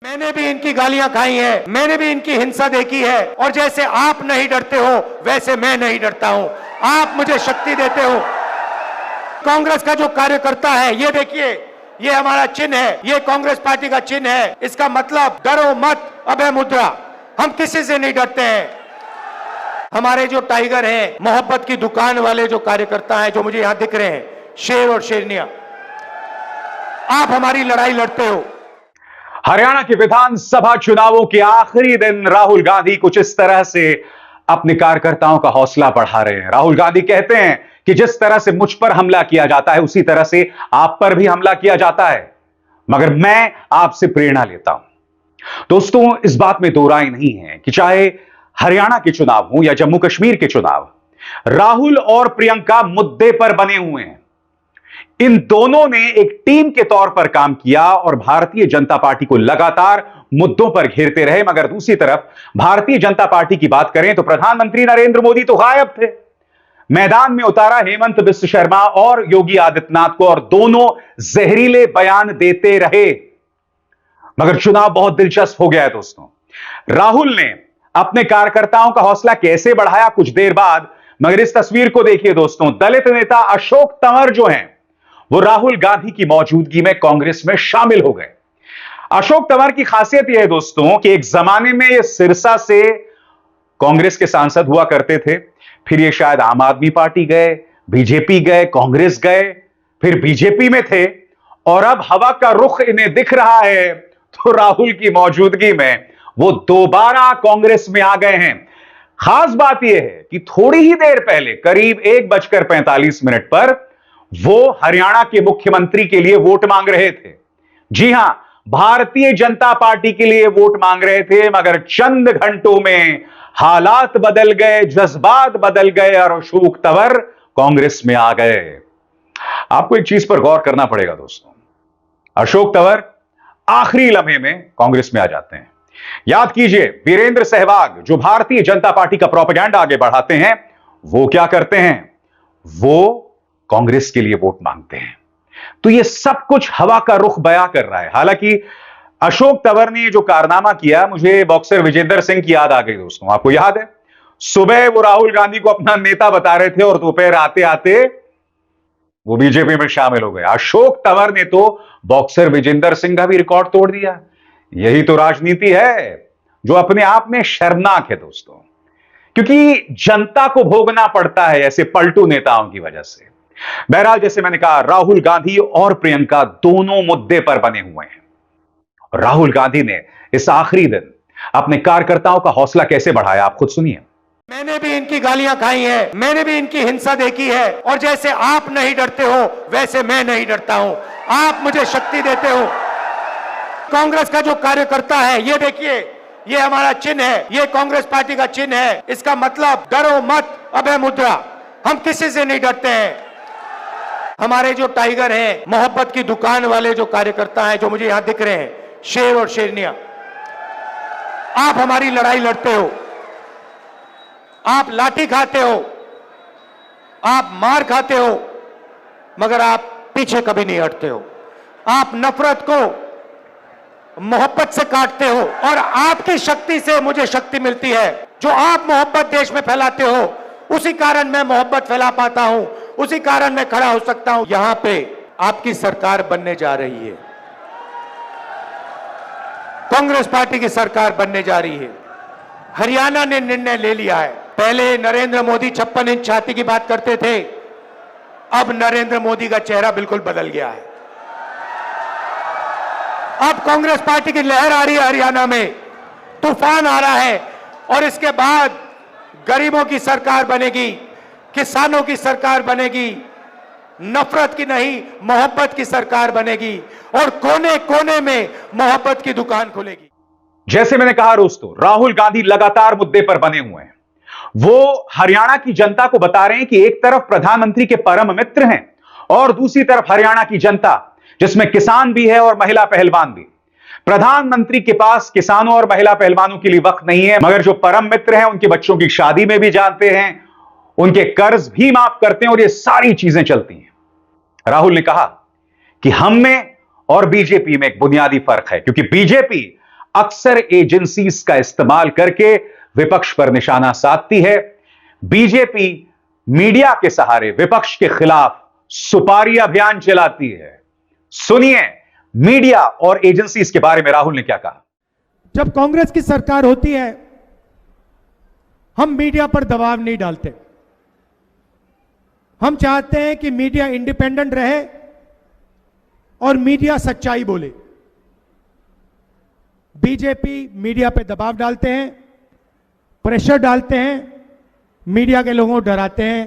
मैंने भी इनकी गालियां खाई हैं, मैंने भी इनकी हिंसा देखी है, और जैसे आप नहीं डरते हो वैसे मैं नहीं डरता हूं। आप मुझे शक्ति देते हो। कांग्रेस का जो कार्यकर्ता है, ये देखिए, ये हमारा चिन्ह है, ये कांग्रेस पार्टी का चिन्ह है। इसका मतलब डरो मत, अभय मुद्रा। हम किसी से नहीं डरते हैं। हमारे जो टाइगर हैं, मोहब्बत की दुकान वाले जो कार्यकर्ता हैं, जो मुझे यहां दिख रहे हैं, शेर और शेरनिया, आप हमारी लड़ाई लड़ते हो। हरियाणा के विधानसभा चुनावों के आखिरी दिन राहुल गांधी कुछ इस तरह से अपने कार्यकर्ताओं का हौसला बढ़ा रहे हैं। राहुल गांधी कहते हैं कि जिस तरह से मुझ पर हमला किया जाता है उसी तरह से आप पर भी हमला किया जाता है, मगर मैं आपसे प्रेरणा लेता हूं। दोस्तों, इस बात में दो राय नहीं है कि चाहे हरियाणा के चुनाव हो या जम्मू कश्मीर के चुनाव, राहुल और प्रियंका मुद्दे पर बने हुए हैं। इन दोनों ने एक टीम के तौर पर काम किया और भारतीय जनता पार्टी को लगातार मुद्दों पर घेरते रहे। मगर दूसरी तरफ भारतीय जनता पार्टी की बात करें तो प्रधानमंत्री नरेंद्र मोदी तो गायब थे। मैदान में उतारा हेमंत बिस्व शर्मा और योगी आदित्यनाथ को, और दोनों जहरीले बयान देते रहे। मगर चुनाव बहुत दिलचस्प हो गया है दोस्तों। राहुल ने अपने कार्यकर्ताओं का हौसला कैसे बढ़ाया कुछ देर बाद, मगर इस तस्वीर को देखिए दोस्तों। दलित नेता अशोक तंवर जो हैं, वो राहुल गांधी की मौजूदगी में कांग्रेस में शामिल हो गए। अशोक तंवर की खासियत यह है दोस्तों कि एक जमाने में ये सिरसा से कांग्रेस के सांसद हुआ करते थे, फिर ये शायद आम आदमी पार्टी गए, बीजेपी गए, कांग्रेस गए, फिर बीजेपी में थे, और अब हवा का रुख इन्हें दिख रहा है तो राहुल की मौजूदगी में वो दोबारा कांग्रेस में आ गए हैं। खास बात यह है कि थोड़ी ही देर पहले, करीब 1:45 पर, वो हरियाणा के मुख्यमंत्री के लिए वोट मांग रहे थे। जी हां, भारतीय जनता पार्टी के लिए वोट मांग रहे थे, मगर चंद घंटों में हालात बदल गए, जज्बात बदल गए और अशोक तंवर कांग्रेस में आ गए। आपको एक चीज पर गौर करना पड़ेगा दोस्तों। अशोक तंवर आखिरी लम्हे में कांग्रेस में आ जाते हैं। याद कीजिए, वीरेंद्र सहवाग जो भारतीय जनता पार्टी का प्रोपेगेंडा आगे बढ़ाते हैं, वो क्या करते हैं? वो कांग्रेस के लिए वोट मांगते हैं। तो ये सब कुछ हवा का रुख बयां कर रहा है। हालांकि अशोक तंवर ने जो कारनामा किया, मुझे बॉक्सर विजेंदर सिंह की याद आ गई दोस्तों। आपको याद है, सुबह वो राहुल गांधी को अपना नेता बता रहे थे और दोपहर आते आते वो बीजेपी में शामिल हो गए। अशोक तंवर ने तो बॉक्सर विजेंदर सिंह का भी रिकॉर्ड तोड़ दिया। यही तो राजनीति है जो अपने आप में शर्मनाक है दोस्तों, क्योंकि जनता को भोगना पड़ता है ऐसे पलटू नेताओं की वजह से। बहरहाल, जैसे मैंने कहा, राहुल गांधी और प्रियंका दोनों मुद्दे पर बने हुए हैं। राहुल गांधी ने इस आखिरी दिन अपने कार्यकर्ताओं का हौसला कैसे बढ़ाया, आप खुद सुनिए। मैंने भी इनकी गालियां खाई हैं, मैंने भी इनकी हिंसा देखी है, और जैसे आप नहीं डरते हो वैसे मैं नहीं डरता हूं। आप मुझे शक्ति देते हो। कांग्रेस का जो कार्यकर्ता है, ये देखिए, ये हमारा चिन्ह है, ये कांग्रेस पार्टी का चिन्ह है। इसका मतलब डरो मत, अभय मुद्रा। हम किसी से नहीं डरते हैं। हमारे जो टाइगर हैं, मोहब्बत की दुकान वाले जो कार्यकर्ता हैं, जो मुझे यहां दिख रहे हैं, शेर और शेरनिया, आप हमारी लड़ाई लड़ते हो। आप लाठी खाते हो, आप मार खाते हो, मगर आप पीछे कभी नहीं हटते हो। आप नफरत को मोहब्बत से काटते हो, और आपकी शक्ति से मुझे शक्ति मिलती है। जो आप मोहब्बत देश में फैलाते हो, उसी कारण मैं मोहब्बत फैला पाता हूं, उसी कारण मैं खड़ा हो सकता हूं। यहां पे आपकी सरकार बनने जा रही है, कांग्रेस पार्टी की सरकार बनने जा रही है। हरियाणा ने निर्णय ले लिया है। पहले नरेंद्र मोदी 56 इंच छाती की बात करते थे, अब नरेंद्र मोदी का चेहरा बिल्कुल बदल गया है। अब कांग्रेस पार्टी की लहर आ रही है हरियाणा में, तूफान आ रहा है, और इसके बाद गरीबों की सरकार बनेगी, किसानों की सरकार बनेगी, नफरत की नहीं मोहब्बत की सरकार बनेगी, और कोने कोने में मोहब्बत की दुकान खुलेगी। जैसे मैंने कहा दोस्तों, राहुल गांधी लगातार मुद्दे पर बने हुए हैं। वो हरियाणा की जनता को बता रहे हैं कि एक तरफ प्रधानमंत्री के परम मित्र हैं और दूसरी तरफ हरियाणा की जनता, जिसमें किसान भी है और महिला पहलवान भी। प्रधानमंत्री के पास किसानों और महिला पहलवानों के लिए वक्त नहीं है, मगर जो परम मित्र हैं उनके बच्चों की शादी में भी जानते हैं, उनके कर्ज भी माफ करते हैं, और ये सारी चीजें चलती हैं। राहुल ने कहा कि हम में और बीजेपी में एक बुनियादी फर्क है, क्योंकि बीजेपी अक्सर एजेंसीज का इस्तेमाल करके विपक्ष पर निशाना साधती है। बीजेपी मीडिया के सहारे विपक्ष के खिलाफ सुपारी अभियान चलाती है। सुनिए मीडिया और एजेंसीज के बारे में राहुल ने क्या कहा। जब कांग्रेस की सरकार होती है, हम मीडिया पर दबाव नहीं डालते। हम चाहते हैं कि मीडिया इंडिपेंडेंट रहे और मीडिया सच्चाई बोले। बीजेपी मीडिया पे दबाव डालते हैं, प्रेशर डालते हैं, मीडिया के लोगों को डराते हैं,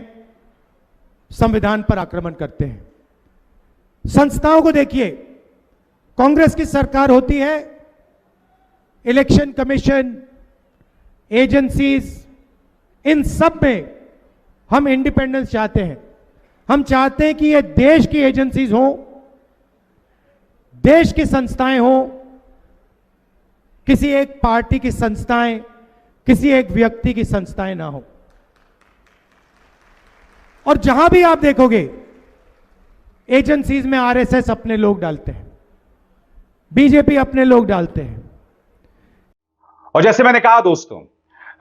संविधान पर आक्रमण करते हैं। संस्थाओं को देखिए, कांग्रेस की सरकार होती है, इलेक्शन कमीशन, एजेंसीज, इन सब में हम इंडिपेंडेंस चाहते हैं। हम चाहते हैं कि ये देश की एजेंसीज हों, देश की संस्थाएं हों, किसी एक पार्टी की संस्थाएं, किसी एक व्यक्ति की संस्थाएं ना हो। और जहां भी आप देखोगे एजेंसीज में आरएसएस अपने लोग डालते हैं, बीजेपी अपने लोग डालते हैं। और जैसे मैंने कहा दोस्तों,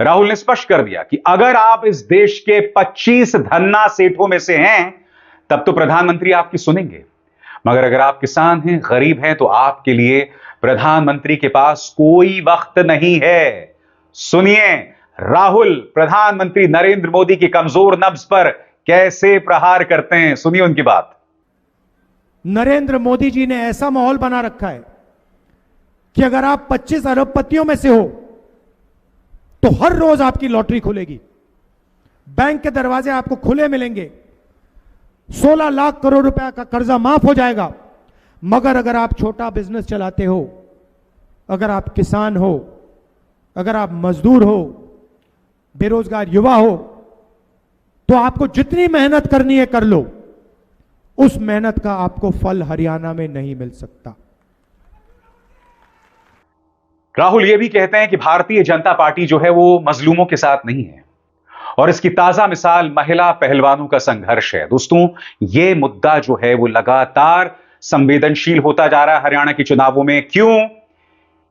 राहुल ने स्पष्ट कर दिया कि अगर आप इस देश के 25 धन्ना सेठों में से हैं तब तो प्रधानमंत्री आपकी सुनेंगे, मगर अगर आप किसान हैं, गरीब हैं, तो आपके लिए प्रधानमंत्री के पास कोई वक्त नहीं है। सुनिए राहुल प्रधानमंत्री नरेंद्र मोदी की कमजोर नब्ज पर कैसे प्रहार करते हैं। सुनिए उनकी बात। नरेंद्र मोदी जी ने ऐसा माहौल बना रखा है कि अगर आप 25 अरबपतियों में से हो तो हर रोज आपकी लॉटरी खुलेगी, बैंक के दरवाजे आपको खुले मिलेंगे, 16 लाख करोड़ रुपया का कर्जा माफ हो जाएगा। मगर अगर आप छोटा बिजनेस चलाते हो, अगर आप किसान हो, अगर आप मजदूर हो, बेरोजगार युवा हो, तो आपको जितनी मेहनत करनी है कर लो, उस मेहनत का आपको फल हरियाणा में नहीं मिल सकता। राहुल यह भी कहते हैं कि भारतीय जनता पार्टी जो है वो मजलूमों के साथ नहीं है, और इसकी ताजा मिसाल महिला पहलवानों का संघर्ष है। दोस्तों यह मुद्दा जो है वो लगातार संवेदनशील होता जा रहा है हरियाणा के चुनावों में। क्यों?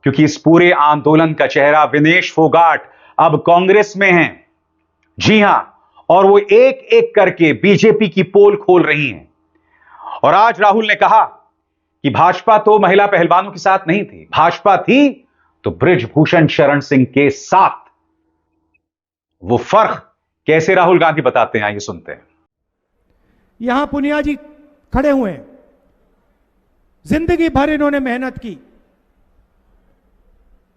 क्योंकि इस पूरे आंदोलन का चेहरा विनेश फोगाट अब कांग्रेस में हैं। जी हां, और वो एक एक करके बीजेपी की पोल खोल रही हैं। और आज राहुल ने कहा कि भाजपा तो महिला पहलवानों के साथ नहीं थी, भाजपा थी तो बृजभूषण शरण सिंह के साथ। वो फर्क कैसे राहुल गांधी बताते हैं, आइए सुनते हैं। यहां पुनिया जी खड़े हुए हैं, जिंदगी भर इन्होंने मेहनत की,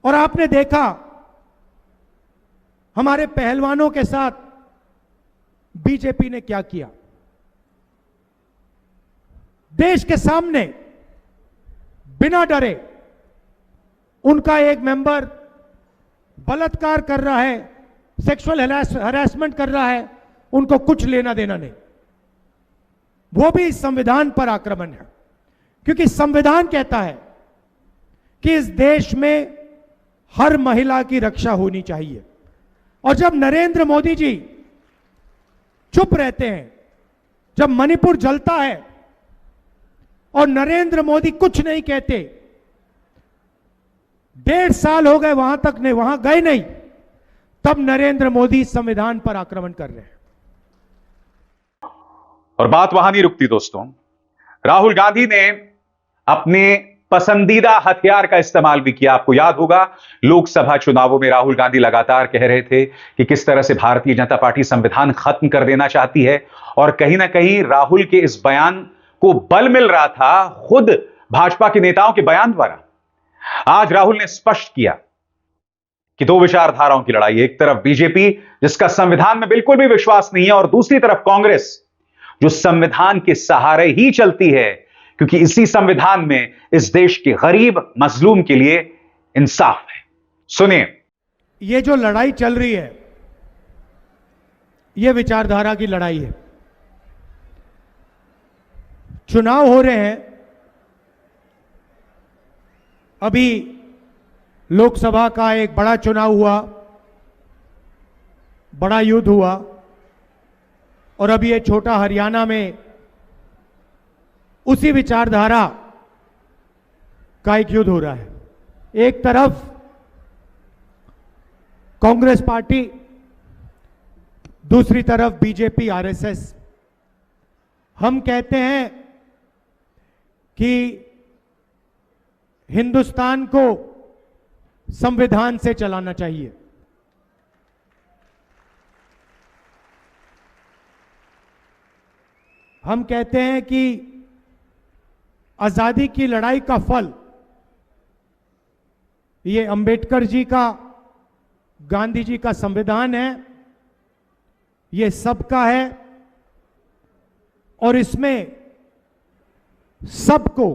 और आपने देखा हमारे पहलवानों के साथ बीजेपी ने क्या किया। देश के सामने बिना डरे उनका एक मेंबर बलात्कार कर रहा है, सेक्सुअल हरासमेंट कर रहा है, उनको कुछ लेना देना नहीं। वो भी इस संविधान पर आक्रमण है, क्योंकि संविधान कहता है कि इस देश में हर महिला की रक्षा होनी चाहिए। और जब नरेंद्र मोदी जी चुप रहते हैं, जब मणिपुर जलता है और नरेंद्र मोदी कुछ नहीं कहते, 1.5 साल हो गए वहां तक नहीं, वहां गए नहीं, तब नरेंद्र मोदी संविधान पर आक्रमण कर रहे हैं। और बात वहां नहीं रुकती दोस्तों। राहुल गांधी ने अपने पसंदीदा हथियार का इस्तेमाल भी किया। आपको याद होगा लोकसभा चुनावों में राहुल गांधी लगातार कह रहे थे कि किस तरह से भारतीय जनता पार्टी संविधान खत्म कर देना चाहती है, और कहीं ना कहीं राहुल के इस बयान को बल मिल रहा था खुद भाजपा के नेताओं के बयान द्वारा। आज राहुल ने स्पष्ट किया कि दो विचारधाराओं की लड़ाई है। एक तरफ बीजेपी जिसका संविधान में बिल्कुल भी विश्वास नहीं है, और दूसरी तरफ कांग्रेस जो संविधान के सहारे ही चलती है, क्योंकि इसी संविधान में इस देश के गरीब मजलूम के लिए इंसाफ है। सुनिए। ये जो लड़ाई चल रही है, ये विचारधारा की लड़ाई है। चुनाव हो रहे हैं, अभी लोकसभा का एक बड़ा चुनाव हुआ, बड़ा युद्ध हुआ, और अभी ये छोटा हरियाणा में उसी विचारधारा का एक युद्ध हो रहा है। एक तरफ कांग्रेस पार्टी, दूसरी तरफ बीजेपी आरएसएस। हम कहते हैं कि हिंदुस्तान को संविधान से चलाना चाहिए। हम कहते हैं कि आजादी की लड़ाई का फल ये अंबेडकर जी का, गांधी जी का संविधान है, ये सबका है और इसमें सबको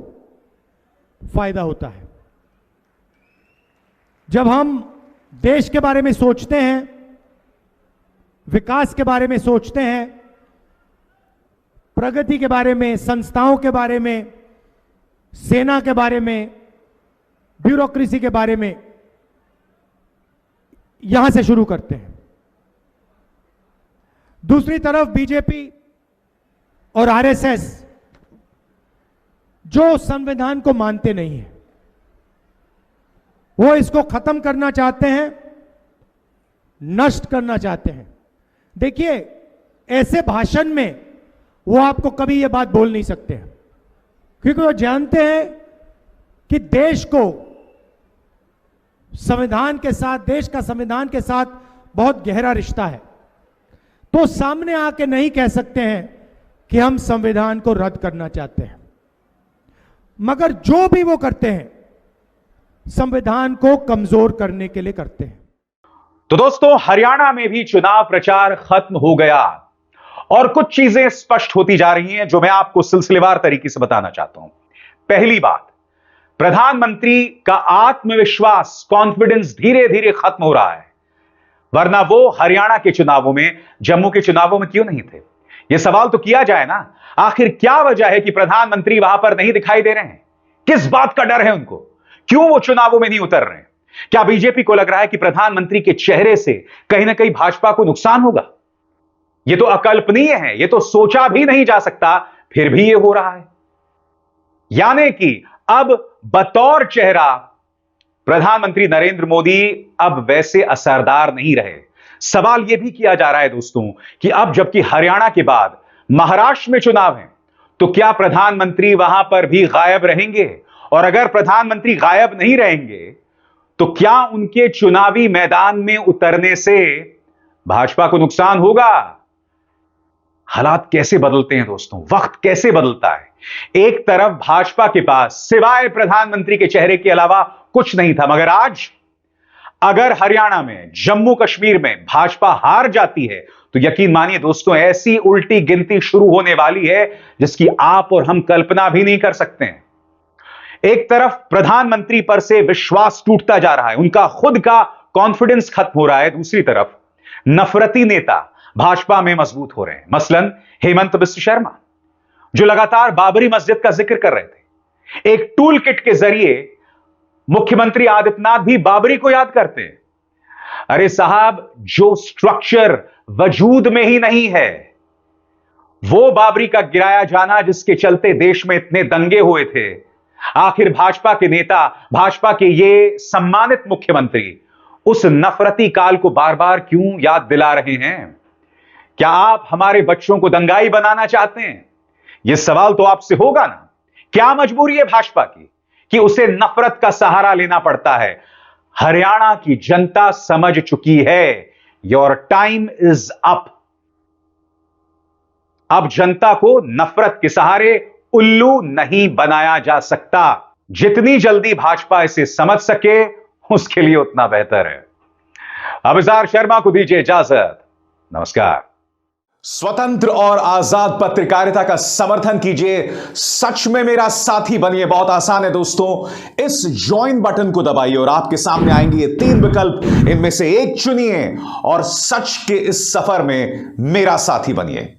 फायदा होता है। जब हम देश के बारे में सोचते हैं, विकास के बारे में सोचते हैं, प्रगति के बारे में, संस्थाओं के बारे में, सेना के बारे में, ब्यूरोक्रेसी के बारे में, यहां से शुरू करते हैं। दूसरी तरफ बीजेपी और आरएसएस जो संविधान को मानते नहीं है, वो इसको खत्म करना चाहते हैं, नष्ट करना चाहते हैं। देखिए, ऐसे भाषण में वो आपको कभी ये बात बोल नहीं सकते हैं, क्योंकि वो जानते हैं कि देश को संविधान के साथ, देश का संविधान के साथ बहुत गहरा रिश्ता है। तो सामने आके नहीं कह सकते हैं कि हम संविधान को रद्द करना चाहते हैं, मगर जो भी वो करते हैं संविधान को कमजोर करने के लिए करते हैं। तो दोस्तों, हरियाणा में भी चुनाव प्रचार खत्म हो गया और कुछ चीजें स्पष्ट होती जा रही हैं जो मैं आपको सिलसिलेवार तरीके से बताना चाहता हूं। पहली बात, प्रधानमंत्री का आत्मविश्वास, कॉन्फिडेंस धीरे धीरे खत्म हो रहा है, वरना वो हरियाणा के चुनावों में, जम्मू के चुनावों में क्यों नहीं थे? यह सवाल तो किया जाए ना, आखिर क्या वजह है कि प्रधानमंत्री वहां पर नहीं दिखाई दे रहे हैं? किस बात का डर है उनको? क्यों वो चुनावों में नहीं उतर रहे हैं? क्या बीजेपी को लग रहा है कि प्रधानमंत्री के चेहरे से कहीं ना कहीं भाजपा को नुकसान होगा? यह तो अकल्पनीय है, यह तो सोचा भी नहीं जा सकता, फिर भी यह हो रहा है। यानी कि अब बतौर चेहरा प्रधानमंत्री नरेंद्र मोदी अब वैसे असरदार नहीं रहे। सवाल यह भी किया जा रहा है दोस्तों कि अब जबकि हरियाणा के बाद महाराष्ट्र में चुनाव है, तो क्या प्रधानमंत्री वहां पर भी गायब रहेंगे? और अगर प्रधानमंत्री गायब नहीं रहेंगे तो क्या उनके चुनावी मैदान में उतरने से भाजपा को नुकसान होगा? हालात कैसे बदलते हैं दोस्तों, वक्त कैसे बदलता है। एक तरफ भाजपा के पास सिवाय प्रधानमंत्री के चेहरे के अलावा कुछ नहीं था, मगर आज अगर हरियाणा में, जम्मू कश्मीर में भाजपा हार जाती है तो यकीन मानिए दोस्तों, ऐसी उल्टी गिनती शुरू होने वाली है जिसकी आप और हम कल्पना भी नहीं कर सकते हैं। एक तरफ प्रधानमंत्री पर से विश्वास टूटता जा रहा है, उनका खुद का कॉन्फिडेंस खत्म हो रहा है। दूसरी तरफ नफरती नेता भाजपा में मजबूत हो रहे हैं, मसलन हेमंत बिस्व शर्मा, जो लगातार बाबरी मस्जिद का जिक्र कर रहे थे। एक टूल किट के जरिए मुख्यमंत्री आदित्यनाथ भी बाबरी को याद करते हैं। अरे साहब, जो स्ट्रक्चर वजूद में ही नहीं है, वो बाबरी का गिराया जाना जिसके चलते देश में इतने दंगे हुए थे, आखिर भाजपा के नेता, भाजपा के ये सम्मानित मुख्यमंत्री उस नफरती काल को बार बार क्यों याद दिला रहे हैं? क्या आप हमारे बच्चों को दंगाई बनाना चाहते हैं? यह सवाल तो आपसे होगा ना। क्या मजबूरी है भाजपा की कि उसे नफरत का सहारा लेना पड़ता है? हरियाणा की जनता समझ चुकी है, योर टाइम इज अप। अब जनता को नफरत के सहारे उल्लू नहीं बनाया जा सकता। जितनी जल्दी भाजपा इसे समझ सके उसके लिए उतना बेहतर है। अभिसार शर्मा को दीजिए इजाजत। नमस्कार। स्वतंत्र और आजाद पत्रकारिता का समर्थन कीजिए, सच में मेरा साथी बनिए। बहुत आसान है दोस्तों, इस ज्वाइन बटन को दबाइए और आपके सामने आएंगे ये 3 विकल्प, इनमें से एक चुनिए और सच के इस सफर में मेरा साथी बनिए।